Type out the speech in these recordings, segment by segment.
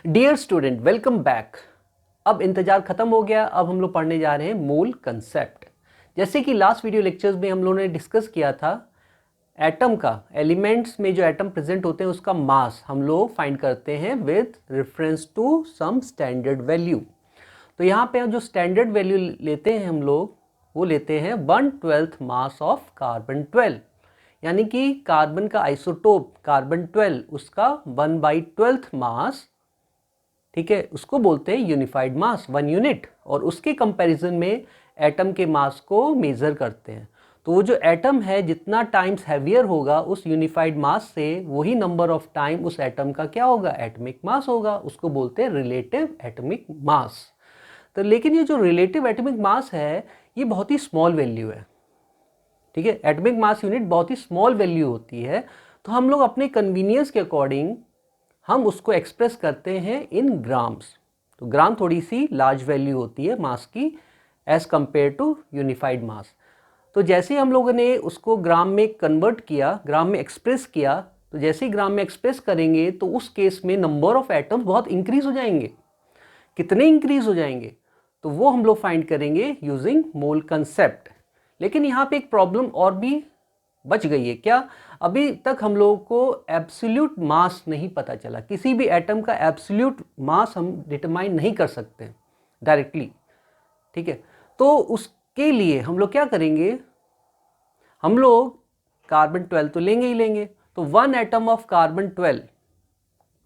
Dear student, welcome back. अब इंतजार खत्म हो गया। अब हम लोग पढ़ने जा रहे हैं मोल कंसेप्ट। जैसे कि लास्ट वीडियो लेक्चर्स में हम लोगों ने डिस्कस किया था, एटम का, एलिमेंट्स में जो एटम प्रेजेंट होते हैं उसका मास हम लोग फाइंड करते हैं with reference to some standard value. तो यहाँ पे जो स्टैंडर्ड वैल्यू लेते हैं हम लोग, वो लेते हैं 1/12 मास ऑफ कार्बन 12, यानी कि कार्बन का आइसोटोप कार्बन 12, उसका 1/12 मास, ठीक है, उसको बोलते हैं यूनिफाइड मास, 1 यूनिट। और उसके कंपैरिजन में एटम के मास को मेजर करते हैं। तो वो जो एटम है जितना टाइम्स हैवियर होगा उस यूनिफाइड मास से, वही नंबर ऑफ टाइम उस एटम का क्या होगा, एटॉमिक मास होगा। उसको बोलते हैं रिलेटिव एटॉमिक मास। तो लेकिन ये जो रिलेटिव एटॉमिक मास है ये बहुत ही स्मॉल वैल्यू है, ठीक है। एटॉमिक मास यूनिट बहुत ही स्मॉल वैल्यू होती है। तो हम लोग अपने कन्वीनियंस के अकॉर्डिंग हम उसको एक्सप्रेस करते हैं इन ग्राम्स। तो ग्राम थोड़ी सी लार्ज वैल्यू होती है मास की एज कंपेयर टू यूनिफाइड मास। तो जैसे ही हम लोगों ने उसको ग्राम में कन्वर्ट किया, ग्राम में एक्सप्रेस किया, तो जैसे ही ग्राम में एक्सप्रेस करेंगे तो उस केस में नंबर ऑफ एटम्स बहुत इंक्रीज हो जाएंगे। कितने इंक्रीज हो जाएंगे तो वो हम लोग फाइंड करेंगे यूजिंग मोल कंसेप्ट। लेकिन यहाँ पे एक प्रॉब्लम और भी बच गई है। क्या? अभी तक हम लोगों को एब्सोल्यूट मास नहीं पता चला। किसी भी एटम का एब्सोल्यूट मास हम डिटरमाइन नहीं कर सकते डायरेक्टली, ठीक है। तो उसके लिए हम लोग क्या करेंगे, हम लोग कार्बन 12 तो लेंगे ही लेंगे। तो 1 एटम ऑफ कार्बन 12,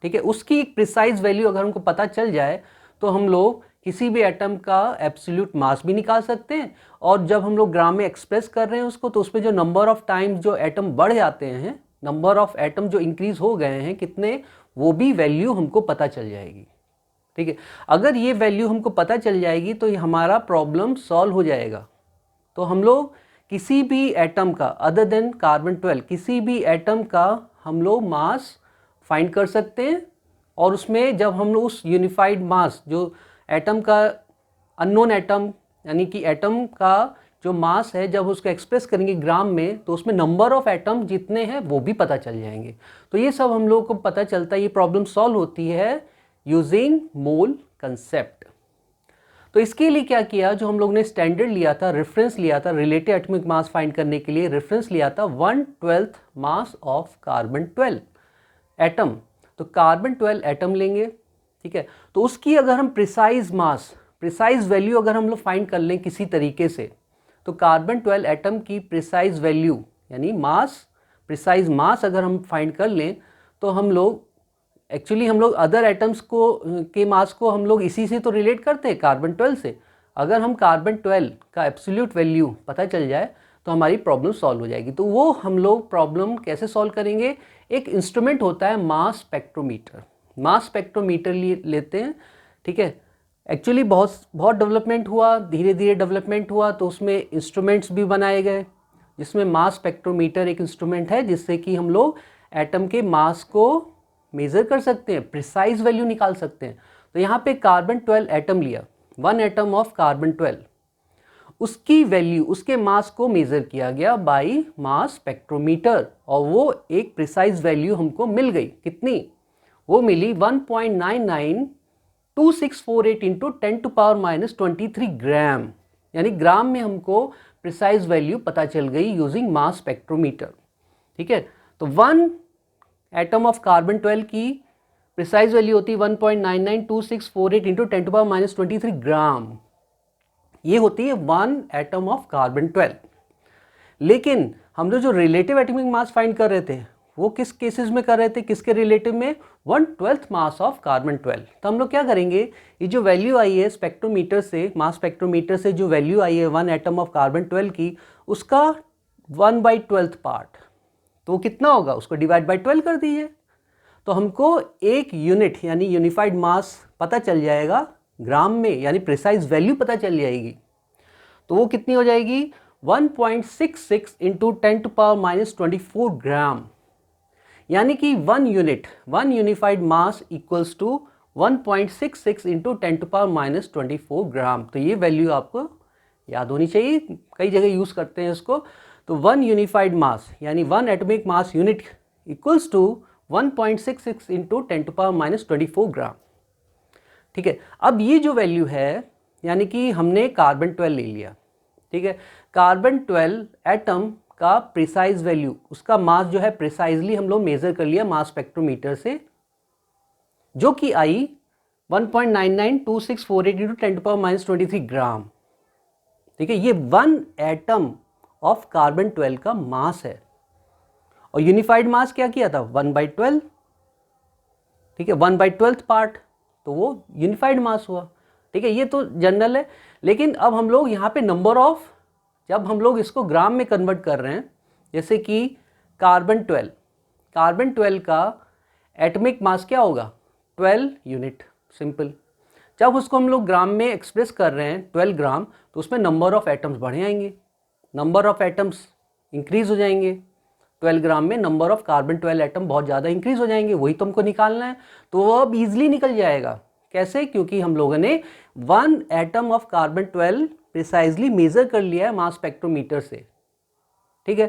ठीक है, उसकी एक प्रिसाइज वैल्यू अगर हमको पता चल जाए तो हम लोग किसी भी एटम का एब्सोल्यूट मास भी निकाल सकते हैं। और जब हम लोग ग्राम में एक्सप्रेस कर रहे हैं उसको, तो उसमें जो नंबर ऑफ टाइम्स जो एटम बढ़ जाते हैं, नंबर ऑफ एटम जो इंक्रीज हो गए हैं कितने, वो भी वैल्यू हमको पता चल जाएगी, ठीक है। अगर ये वैल्यू हमको पता चल जाएगी तो ये हमारा प्रॉब्लम सॉल्व हो जाएगा। तो हम लोग किसी भी एटम का अदर देन कार्बन 12, किसी भी एटम का हम लोग मास फाइंड कर सकते हैं। और उसमें जब हम लोग उस यूनिफाइड मास, जो एटम का अननोन एटम, यानी कि एटम का जो मास है, जब उसको एक्सप्रेस करेंगे ग्राम में, तो उसमें नंबर ऑफ एटम जितने हैं वो भी पता चल जाएंगे। तो ये सब हम लोग को पता चलता है, ये प्रॉब्लम सॉल्व होती है यूजिंग मोल कंसेप्ट। तो इसके लिए क्या किया, जो हम लोग ने स्टैंडर्ड लिया था, रेफरेंस लिया था रिलेटिव एटॉमिक मास फाइंड करने के लिए, रेफरेंस लिया था 1/12 मास ऑफ कार्बन 12 एटम। तो कार्बन 12 एटम लेंगे, ठीक है। तो उसकी अगर हम प्रिसाइज मास, प्रिसाइज वैल्यू अगर हम लोग फाइंड कर लें किसी तरीके से, तो कार्बन 12 एटम की प्रिसाइज वैल्यू यानी मास, प्रिसाइज मास अगर हम फाइंड कर लें तो हम लोग एक्चुअली हम लोग अदर एटम्स को के मास को हम लोग इसी से तो रिलेट करते हैं, कार्बन 12 से। अगर हम कार्बन 12 का एब्सोल्यूट वैल्यू पता चल जाए तो हमारी प्रॉब्लम सॉल्व हो जाएगी। तो वो हम लोग प्रॉब्लम कैसे सॉल्व करेंगे, एक इंस्ट्रूमेंट होता है मास स्पेक्ट्रोमीटर। मास स्पेक्ट्रोमीटर लेते हैं, ठीक है। एक्चुअली बहुत डेवलपमेंट हुआ, धीरे धीरे डेवलपमेंट हुआ, तो उसमें इंस्ट्रूमेंट्स भी बनाए गए, जिसमें मास स्पेक्ट्रोमीटर एक इंस्ट्रूमेंट है जिससे कि हम लोग एटम के मास को मेज़र कर सकते हैं, प्रिसाइज वैल्यू निकाल सकते हैं। तो यहाँ पे कार्बन 12 एटम लिया, 1 एटम ऑफ कार्बन 12, उसकी वैल्यू, उसके मास को मेज़र किया गया बाय मास स्पेक्ट्रोमीटर, और वो एक प्रिसाइज वैल्यू हमको मिल गई। कितनी? वो मिली 1.992648 इंटू 10⁻⁻23 ग्राम, यानी ग्राम में हमको प्रिसाइज वैल्यू पता चल गई यूजिंग मास स्पेक्ट्रोमीटर, ठीक है। तो 1 एटम ऑफ कार्बन 12 की प्रिसाइज वैल्यू होती है 1.992648 इंटू 10⁻⁻23 ग्राम। ये होती है 1 एटम ऑफ कार्बन 12। लेकिन हम लोग जो रिलेटिव एटॉमिक मास फाइंड कर रहे थे वो किस केसेस में कर रहे थे, किसके रिलेटिव में, 1/12 मास ऑफ कार्बन 12। तो हम लोग क्या करेंगे, ये जो वैल्यू आई है स्पेक्ट्रोमीटर से, मास स्पेक्ट्रोमीटर से जो वैल्यू आई है 1 एटम ऑफ कार्बन 12 की, उसका 1/12 पार्ट, तो कितना होगा, उसको डिवाइड बाय 12 कर दीजिए। तो हमको एक यूनिट यानी यूनिफाइड मास पता चल जाएगा ग्राम में, यानी प्रिसाइज वैल्यू पता चल जाएगी। तो वो कितनी हो जाएगी, 1.66 इंटू 10⁻⁻24 ग्राम, यानी कि 1 unit, 1 unified mass equals to 1.66 into 10⁻⁻24 gram. तो ये वैल्यू आपको याद होनी चाहिए, कई जगह यूज़ करते हैं इसको। तो 1 यूनिफाइड मास यानी 1 atomic mass unit equals to 1.66 into 10⁻⁻24 gram. ठीक है, अब ये जो वैल्यू है यानी कि हमने कार्बन 12 ले लिया, ठीक है, कार्बन 12 एटम का प्रिसाइज वैल्यू, उसका मास जो है प्रिसाइजली हम लोग मेजर कर लिया मास स्पेक्ट्रोमीटर से, जो कि आई 1.992648 × 10⁻⁻23 ग्राम। ठीक है, ये 1 एटम ऑफ कार्बन 12 का मास है। और यूनिफाइड मास क्या किया था, 1/12, ठीक है, 1/12 पार्ट, तो वो यूनिफाइड मास हुआ। ठीक है, ये तो जनरल है। लेकिन अब हम लोग यहाँ पे नंबर ऑफ, जब हम लोग इसको ग्राम में कन्वर्ट कर रहे हैं, जैसे कि कार्बन 12 का एटॉमिक मास क्या होगा, 12 यूनिट, सिंपल। जब उसको हम लोग ग्राम में एक्सप्रेस कर रहे हैं 12 ग्राम, तो उसमें नंबर ऑफ एटम्स बढ़ जाएंगे, नंबर ऑफ एटम्स इंक्रीज हो जाएंगे। 12 ग्राम में नंबर ऑफ कार्बन 12 एटम बहुत ज़्यादा इंक्रीज हो जाएंगे, वही तो हमको निकालना है। तो वो अब ईजिली निकल जाएगा। कैसे, क्योंकि हम लोगों ने 1 atom of carbon 12 precisely measure कर लिया है मास स्पेक्ट्रोमीटर से। ठीक है,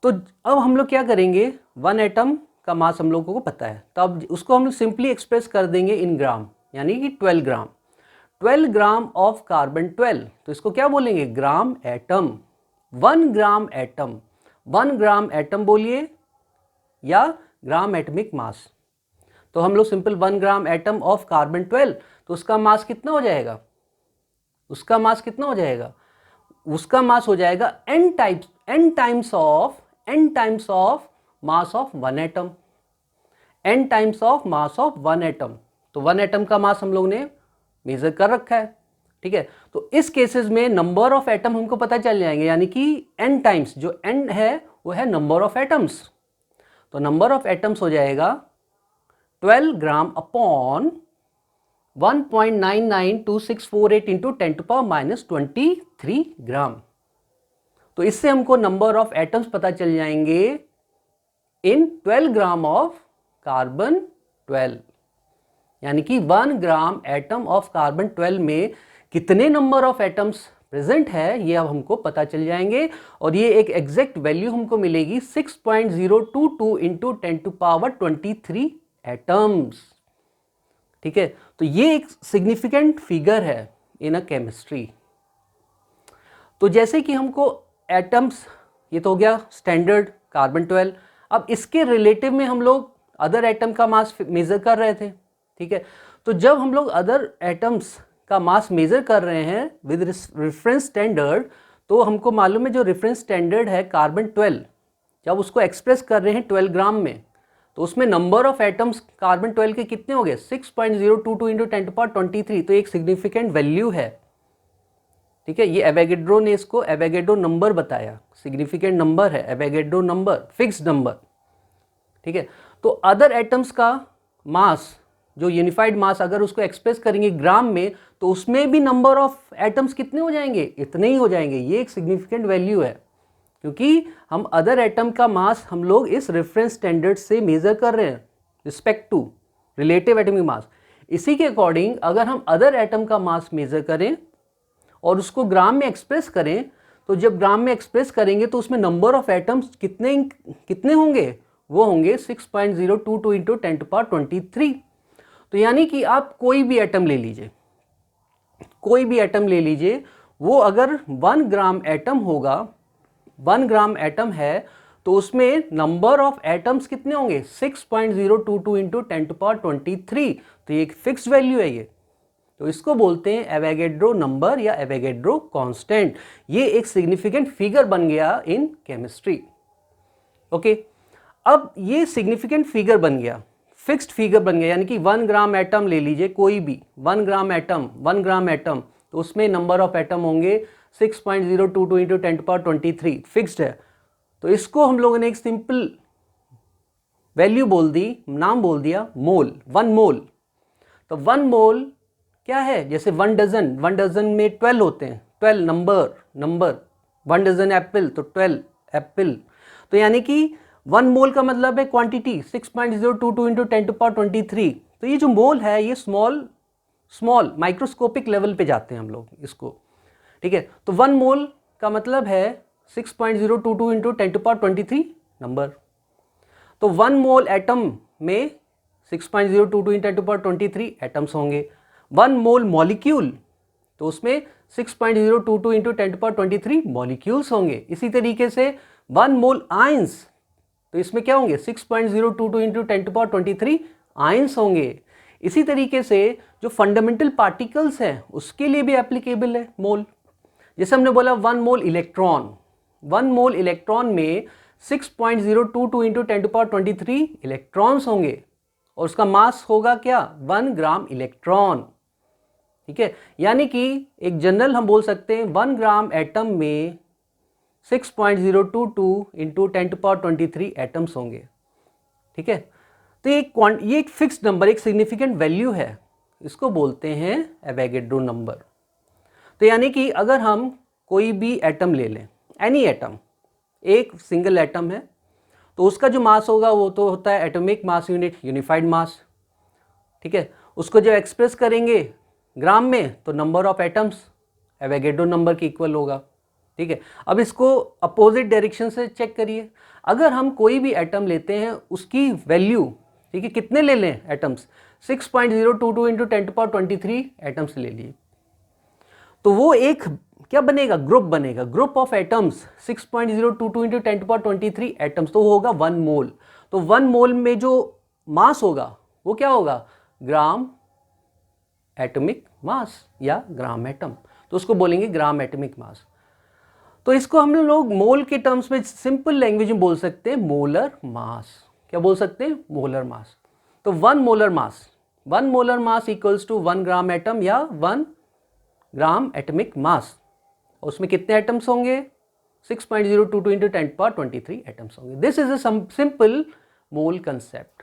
तो अब हम लोग क्या करेंगे, 1 एटम का मास हम लोगों को पता है, तो अब उसको हम सिंपली एक्सप्रेस कर देंगे इन ग्राम, यानी कि 12 ग्राम। 12 ग्राम ऑफ कार्बन 12, तो इसको क्या बोलेंगे, gram atom. 1 gram atom, 1 gram atom बोलिए या ग्राम एटमिक मास। तो हम लोग simple 1 gram atom of carbon 12, तो उसका मास कितना हो जाएगा, उसका मास कितना हो जाएगा, उसका मास हो जाएगा n times of mass of 1 atom, n times of mass of 1 atom. तो 1 एटम का मास हम लोग ने मेजर कर रखा है। ठीक है, तो इस केसेस में नंबर ऑफ एटम हमको पता चल जाएंगे, यानी कि n टाइम्स, जो n है वो है नंबर ऑफ एटम्स। तो नंबर ऑफ एटम्स हो जाएगा 12 ग्राम अपॉन 1.992648 × 10⁻⁻23 ग्राम। तो इससे हमको नंबर ऑफ एटम्स पता चल जाएंगे इन 12 ग्राम ऑफ कार्बन 12, यानी कि 1 ग्राम एटम ऑफ कार्बन 12 में कितने नंबर ऑफ एटम्स प्रेजेंट है, ये अब हमको पता चल जाएंगे। और ये एक एग्जैक्ट वैल्यू हमको मिलेगी 6.022 × 10⁻23 एटम्स। ठीक है, तो ये एक सिग्निफिकेंट फिगर है इन अ केमिस्ट्री। तो जैसे कि हमको एटम्स, ये तो हो गया स्टैंडर्ड कार्बन 12, अब इसके रिलेटिव में हम लोग अदर एटम का मास मेजर कर रहे थे। ठीक है, तो जब हम लोग अदर एटम्स का मास मेजर कर रहे हैं विद रेफरेंस स्टैंडर्ड, तो हमको मालूम है जो रेफरेंस स्टैंडर्ड है कार्बन 12, जब उसको एक्सप्रेस कर रहे हैं 12 ग्राम में, तो उसमें नंबर ऑफ एटम्स कार्बन 12 के कितने हो गए, 6.022 × 10⁻23। तो एक सिग्निफिकेंट वैल्यू है। ठीक है, ये एवोगैड्रो ने इसको एवोगैड्रो नंबर बताया, सिग्निफिकेंट नंबर है एवोगैड्रो नंबर, फिक्स्ड नंबर। ठीक है, तो अदर एटम्स का मास, जो यूनिफाइड मास, अगर उसको एक्सप्रेस करेंगे ग्राम में, तो उसमें भी नंबर ऑफ एटम्स कितने हो जाएंगे, इतने ही हो जाएंगे। ये एक सिग्निफिकेंट वैल्यू है, क्योंकि हम अदर एटम का मास हम लोग इस रेफरेंस स्टैंडर्ड से मेजर कर रहे हैं respect to relative atomic mass. इसी के अकॉर्डिंग अगर हम अदर एटम का मास मेजर करें और उसको ग्राम में एक्सप्रेस करें, तो जब ग्राम में एक्सप्रेस करेंगे तो उसमें नंबर ऑफ एटम्स कितने होंगे, वो होंगे 6.022 × 10⁻23। तो यानी कि आप कोई भी एटम ले लीजिए, कोई भी एटम ले लीजिए, वो अगर 1 ग्राम एटम होगा, 1 ग्राम एटम है, तो उसमें नंबर ऑफ एटम्स कितने होंगे, 6.022 × 10⁻23। तो ये एक फिक्स्ड वैल्यू है ये, तो इसको बोलते हैं एवोगैड्रो नंबर या एवोगैड्रो कांस्टेंट। ये एक सिग्निफिकेंट फिगर बन गया इन केमिस्ट्री। ओके, अब ये सिग्निफिकेंट फिगर बन गया, फिक्स्ड फिगर बन गया, यानी कि 1 ग्राम एटम ले लीजिए, कोई भी 1 ग्राम एटम, 1 ग्राम एटम, तो उसमें नंबर ऑफ एटम होंगे 6.022 × 10⁻23, फिक्स्ड है। तो इसको हम लोगों ने एक सिंपल वैल्यू बोल दी, नाम बोल दिया मोल, 1 मोल। तो 1 मोल क्या है, जैसे 1 डजन में 12 होते हैं, 12 नंबर 1 डजन एप्पल, तो 12 एप्पल। तो यानी कि 1 मोल का मतलब है क्वांटिटी 6.022 × 10⁻23। तो ये जो मोल है ये स्मॉल माइक्रोस्कोपिक लेवल पे जाते हैं हम लोग इसको। ठीक है, तो 1 मोल का मतलब है 6.022 × 10⁻23 नंबर। तो 1 मोल एटम में 6.022 × 10⁻23 एटम्स होंगे। 1 मोल मॉलिक्यूल, तो उसमें 6.022 इंटू 10⁻23 मॉलिक्यूल्स होंगे। इसी तरीके से 1 मोल आयंस, तो इसमें क्या होंगे 6.022 इंटू 10⁻23 आयंस होंगे। इसी तरीके से जो फंडामेंटल पार्टिकल्स हैं उसके लिए भी एप्लीकेबल है मोल। जैसे हमने बोला 1 मोल इलेक्ट्रॉन, 1 मोल इलेक्ट्रॉन में 6.022 इंटू 10⁻23 इलेक्ट्रॉन्स होंगे और उसका मास होगा क्या 1 ग्राम इलेक्ट्रॉन। ठीक है, यानी कि एक जनरल हम बोल सकते हैं 1 ग्राम एटम में 6.022 इंटू 10⁻23 एटम्स होंगे। ठीक है, तो ये एक फिक्स नंबर, एक सिग्निफिकेंट वैल्यू है, इसको बोलते हैं एवोगैड्रो नंबर। तो यानी कि अगर हम कोई भी एटम ले लें, एनी एटम, एक सिंगल एटम है, तो उसका जो मास होगा वो तो होता है एटॉमिक मास यूनिट, यूनिफाइड मास। ठीक है, उसको जब एक्सप्रेस करेंगे ग्राम में तो number of atoms Avogadro number के इक्वल होगा। ठीक है, अब इसको अपोजिट डायरेक्शन से चेक करिए। अगर हम कोई भी एटम लेते हैं उसकी वैल्यू, ठीक है, कितने ले लें एटम्स, 6.022 इंटू 10⁻23 एटम्स ले लिए, तो वो एक क्या बनेगा, ग्रुप बनेगा, group of atoms 6.022 into 10⁻23 atoms, तो वो होगा 1 मोल। तो 1 मोल में जो मास होगा वो क्या होगा, ग्राम एटॉमिक मास या ग्राम एटम, तो उसको बोलेंगे ग्राम एटॉमिक मास। तो इसको हम लोग मोल के टर्म्स में सिंपल लैंग्वेज में बोल सकते हैं मोलर मास। क्या बोल सकते हैं, मोलर मास। तो 1 molar mass, 1 molar mass equals to 1 gram atom या 1 ग्राम एटॉमिक मास। उसमें कितने एटम्स होंगे, 6.022 इंटू 10⁻23 एटम्स होंगे। This is a simple mole concept.